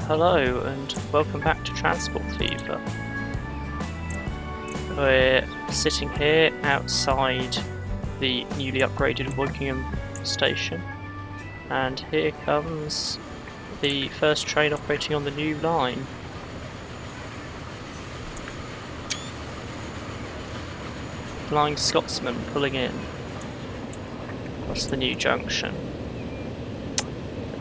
Hello and welcome back to Transport Fever. We're sitting here outside the newly upgraded Wokingham station, and here comes the first train operating on the new line. Flying Scotsman pulling in. That's the new junction.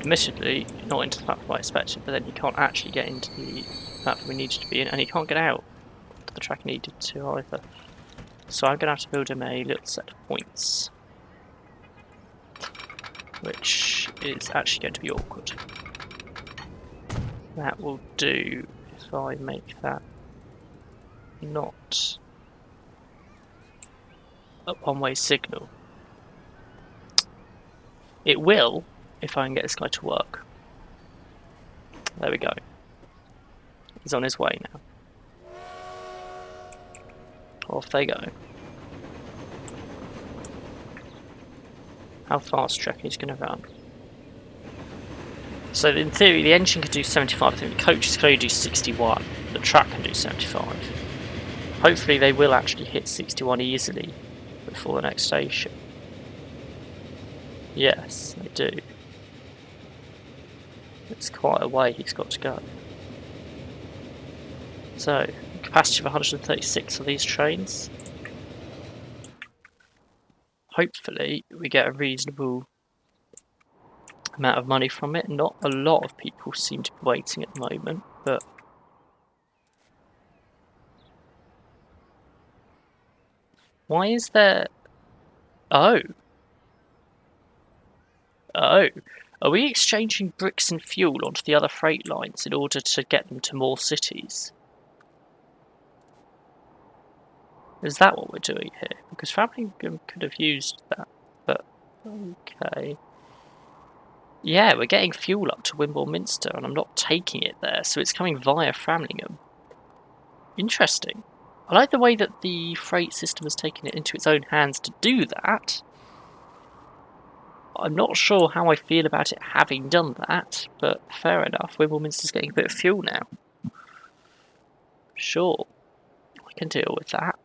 Admittedly, not into the platform I expected, but then you can't actually get into the platform we needed to be in, and you can't get out to the track needed to either. So I'm going to have to build him a little set of points, which is actually going to be awkward. That will do if I make that not a one-way signal. It will if I can get this guy to work. There we go. He's on his way now. Off they go. How fast do you reckon he's going to run? So in theory the engine can do 75, I think the coaches can only do 61, the track can do 75. Hopefully they will actually hit 61 easily before the next station. Yes, they do. It's quite a way he's got to go. So, capacity of 136 of these trains. Hopefully we get a reasonable amount of money from it. Not a lot of people seem to be waiting at the moment, but why is there... Oh, are we exchanging bricks and fuel onto the other freight lines in order to get them to more cities? Is that what we're doing here? Because Framlingham could have used that, but okay. Yeah, we're getting fuel up to Wimborne Minster, and I'm not taking it there, so it's coming via Framlingham. Interesting. I like the way that the freight system has taken it into its own hands to do that. I'm not sure how I feel about it having done that, but fair enough. Wimborne Minster's getting a bit of fuel now. Sure, I can deal with that.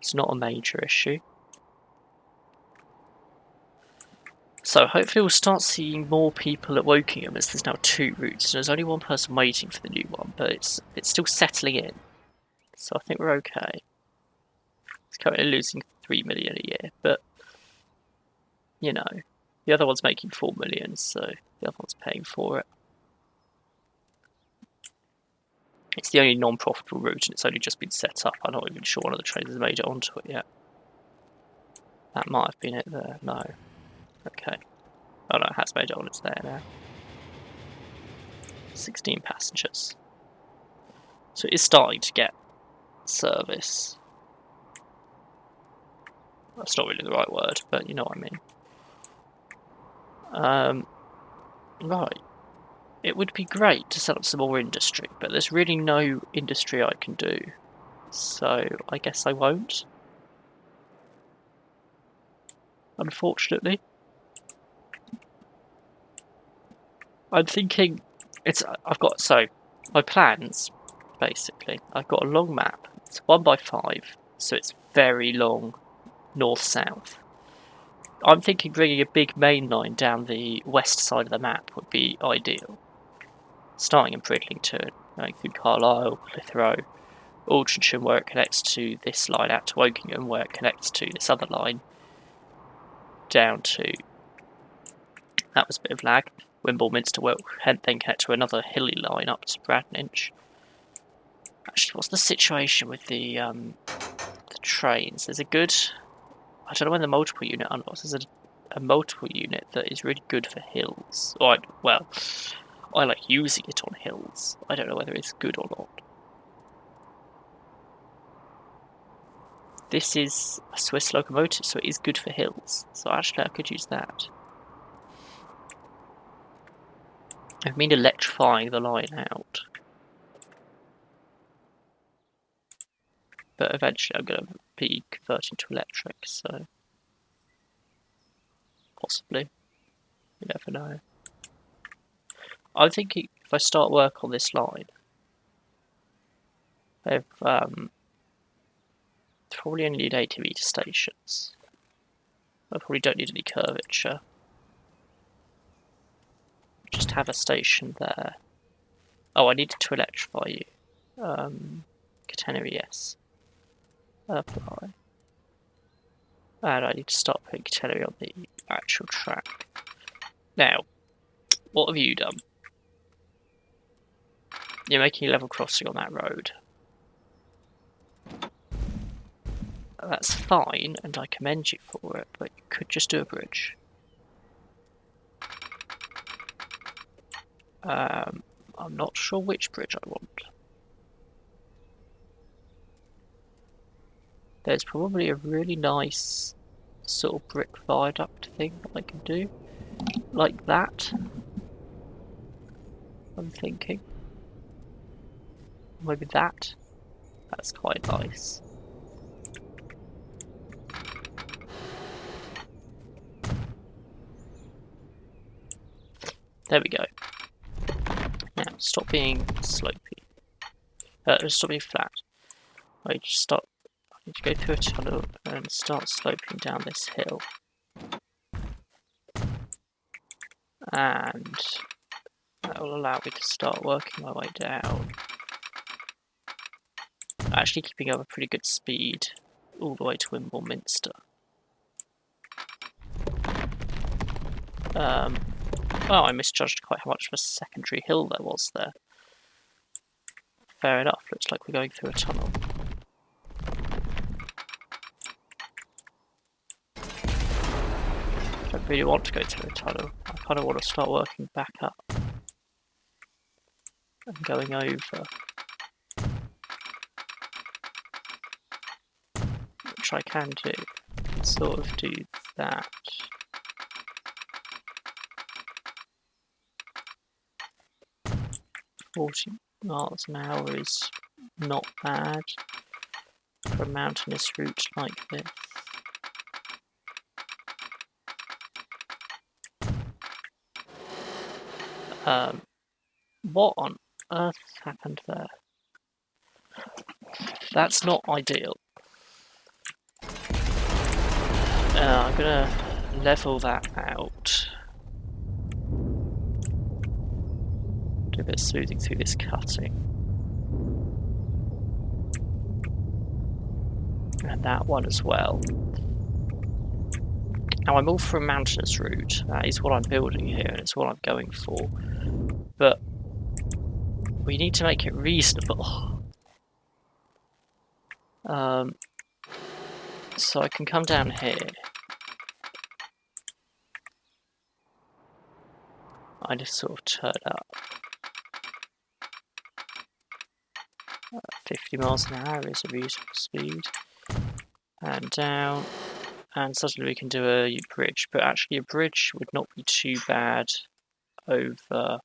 It's not a major issue. So hopefully we'll start seeing more people at Wokingham, as there's now 2 routes, and there's only one person waiting for the new one, but it's still settling in. So I think we're okay. It's currently losing 3 million a year, but you know, the other one's making 4 million, so the other one's paying for it. It's the only non-profitable route, and it's only just been set up. I'm not even sure one of the trains has made it onto it yet. That might have been it there. No. Okay. Oh no, it has made it on. It's there now. 16 passengers. So it is starting to get service. That's not really the right word, but you know what I mean. Right. It would be great to set up some more industry, but there's really no industry I can do. So I guess I won't. Unfortunately. I'm thinking my plans, basically. I've got a long map. It's 1x5, so it's very long north-south. I'm thinking bringing a big main line down the west side of the map would be ideal. Starting in Bradninch, going through Carlisle, Clitheroe, Aldrincham, where it connects to this line out to Wokingham, where it connects to this other line down to... That was a bit of lag. Wimborne Minster will then connect to another hilly line up to Bradninch. Actually, what's the situation with the trains? There's a good... I don't know when the multiple unit unlocks. There's a multiple unit that is really good for hills. I like using it on hills. I don't know whether it's good or not. This is a Swiss locomotive, so it is good for hills. So actually I could use that. I've been electrifying the line out. But eventually I'm going to be converting to electric, so... Possibly. You never know. I'm thinking if I start work on this line, I've probably only need 80 meter stations. I probably don't need any curvature. Just have a station there. Oh, I needed to electrify you. Catenary, yes. Apply. And I need to start putting catenary on the actual track. Now, what have you done? You're making a level crossing on that road. That's fine, and I commend you for it, but you could just do a bridge. I'm not sure which bridge I want. There's probably a really nice sort of brick viaduct thing that I can do. Like that. I'm thinking. Maybe that. That's quite nice. There we go. Now, stop being slopey. Stop being flat. I need to go through a tunnel and start sloping down this hill. And that will allow me to start working my way down. Actually keeping up a pretty good speed all the way to Wimborne Minster. Oh, I misjudged quite how much of a secondary hill there was there. Fair enough, looks like we're going through a tunnel. I don't really want to go through a tunnel. I kind of want to start working back up and going over. Which I can do. Sort of do that. $40 miles an hour is not bad for a mountainous route like this. What on earth happened there? That's not ideal. I'm gonna level that out. Do a bit of smoothing through this cutting. And that one as well. Now I'm all for a mountainous route. That is what I'm building here, and it's what I'm going for. But we need to make it reasonable. So I can come down here. I just sort of turn up. 50 miles an hour is a reasonable speed. And down. And suddenly we can do a bridge. But actually a bridge would not be too bad over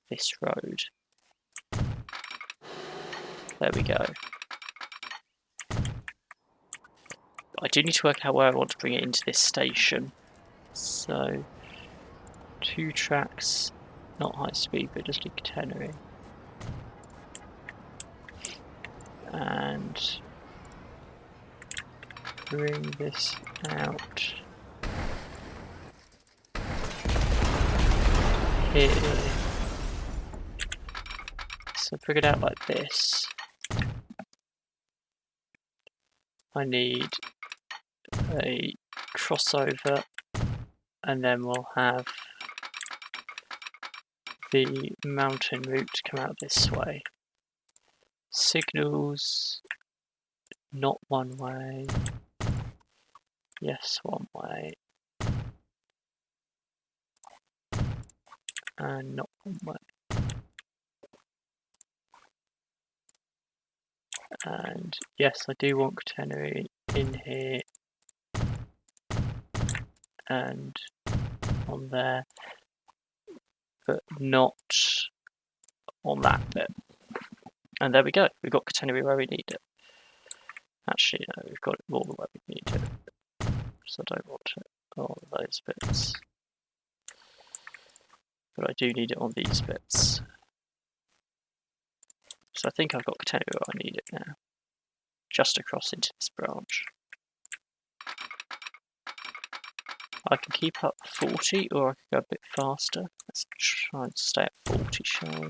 this road. There we go. I do need to work out where I want to bring it into this station. So, 2 tracks, not high speed, but just a catenary. And bring this out here. So bring it out like this. I need a crossover, and then we'll have the mountain route come out this way. Signals, not one way. Yes, one way. And not one way. And yes, I do want catenary in here and on there, but not on that bit. And there we go, we've got catenary where we need it. Actually, no, we've got it more than where we need it. So I don't want it on those bits. but I do need it on these bits. So I think I've got container where I need it now. Just across into this branch. I can keep up 40 or I can go a bit faster. Let's try and stay at 40, shall we?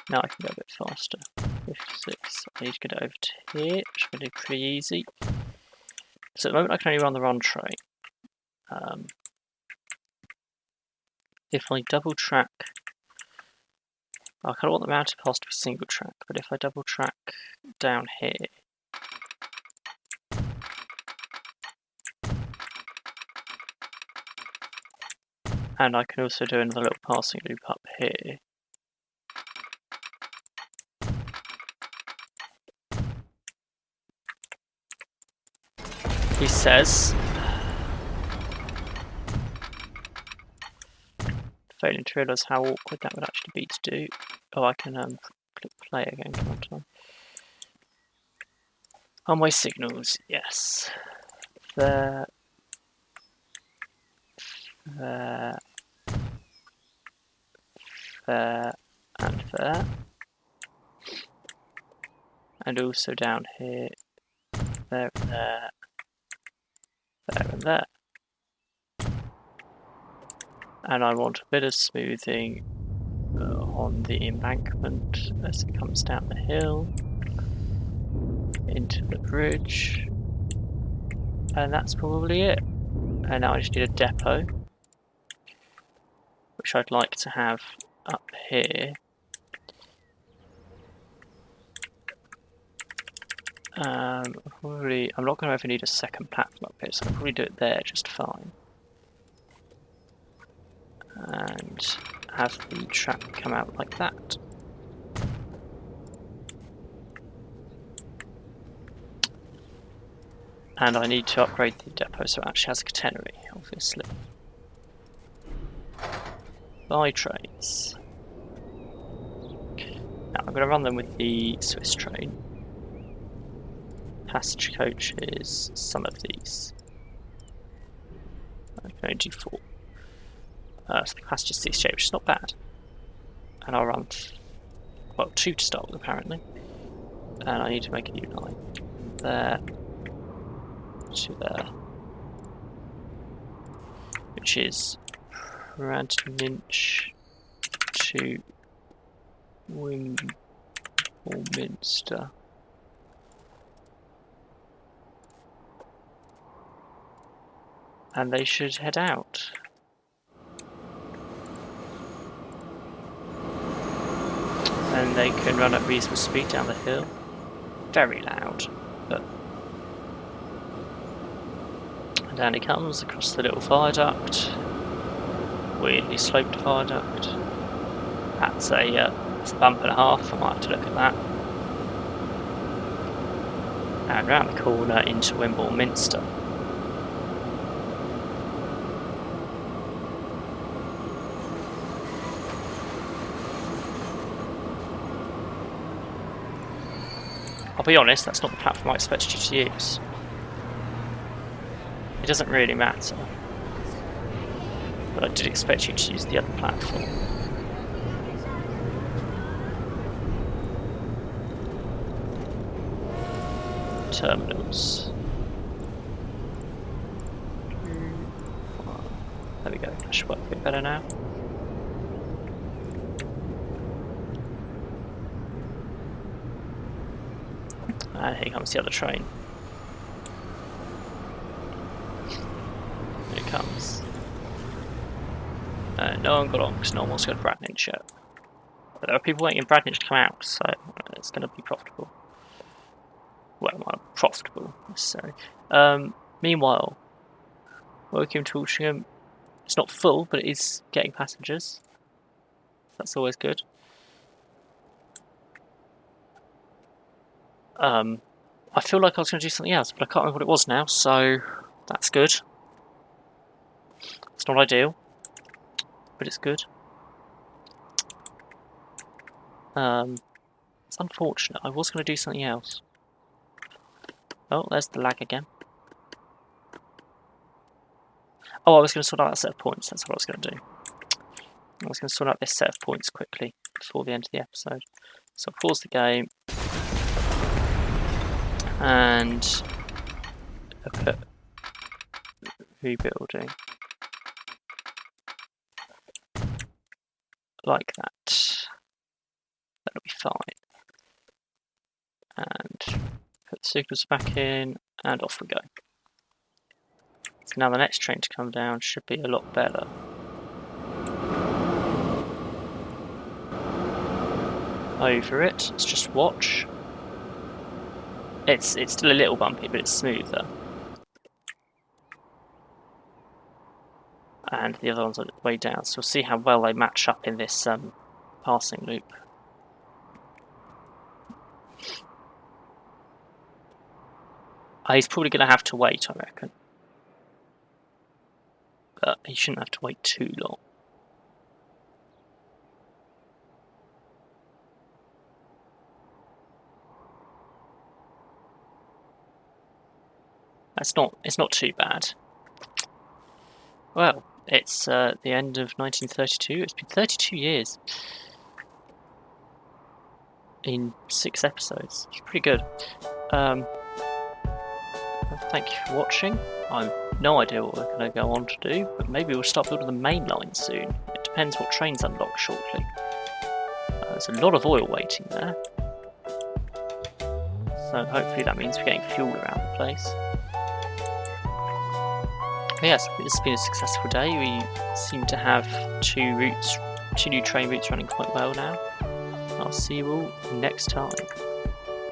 Now I can go a bit faster. 56. I need to get it over to here, which I'm going to do pretty easy. So at the moment I can only run the run tray. If I double track, I kind of want the mounted pass to be single track, but if I double track down here, and I can also do another little passing loop up here. He says, failing to realise how awkward that would actually be to do. Oh, I can click play again, can't I? On my signals, yes. There. There. There. And there. And also down here. There and there. There and there. And I want a bit of smoothing on the embankment as it comes down the hill into the bridge, and that's probably it. And now I just need a depot, which I'd like to have up here. I'm not going to ever need a second platform up here, so I'll probably do it there just fine. And have the track come out like that. And I need to upgrade the depot so it actually has a catenary, obviously. Buy trains. Now I'm going to run them with the Swiss train. Passenger coaches, some of these. I can only do 4. So the passenger seats shape, which is not bad. And I'll run, well, 2 to start with apparently. And I need to make a new line. There. To there. Which is Bradninch to Minster. And they should head out. And they can run at reasonable speed down the hill. Very loud, but... And down he comes across the little viaduct. Weirdly sloped viaduct. That's a bump and a half, I might have to look at that. And round the corner into Minster. I'll be honest, that's not the platform I expected you to use. It doesn't really matter. But I did expect you to use the other platform. Terminals. There we go, that should work a bit better now. And here comes the other train. Here it comes. No one got on because no one wants to go to Bradninch yet. But there are people waiting in Bradninch to come out, so it's going to be profitable. Well, not profitable necessarily. Meanwhile, Woking to Altrincham, it's not full, but it is getting passengers. That's always good. I feel like I was going to do something else, but I can't remember what it was now, so that's good. It's not ideal, but it's good. It's unfortunate. I was going to do something else. Oh, there's the lag again. Oh, I was going to sort out a set of points. That's what I was going to do. I was going to sort out this set of points quickly before the end of the episode. So I'll pause the game and look at rebuilding like that. That'll be fine. And put the signals back in, and off we go. So now the next train to come down should be a lot better. Over it, let's just watch. It's still a little bumpy, but it's smoother. And the other one's on its way down, so we'll see how well they match up in this passing loop. He's probably going to have to wait, I reckon. But he shouldn't have to wait too long. It's not too bad. Well, it's the end of 1932. It's been 32 years in 6 episodes. It's pretty good. Thank you for watching. I've no idea what we're going to go on to do, but maybe we'll start building the main line soon. It depends what trains unlock shortly. There's a lot of oil waiting there. So hopefully that means we're getting fuel around the place. But yes, it's been a successful day. We seem to have 2 new train routes running quite well now. I'll see you all next time.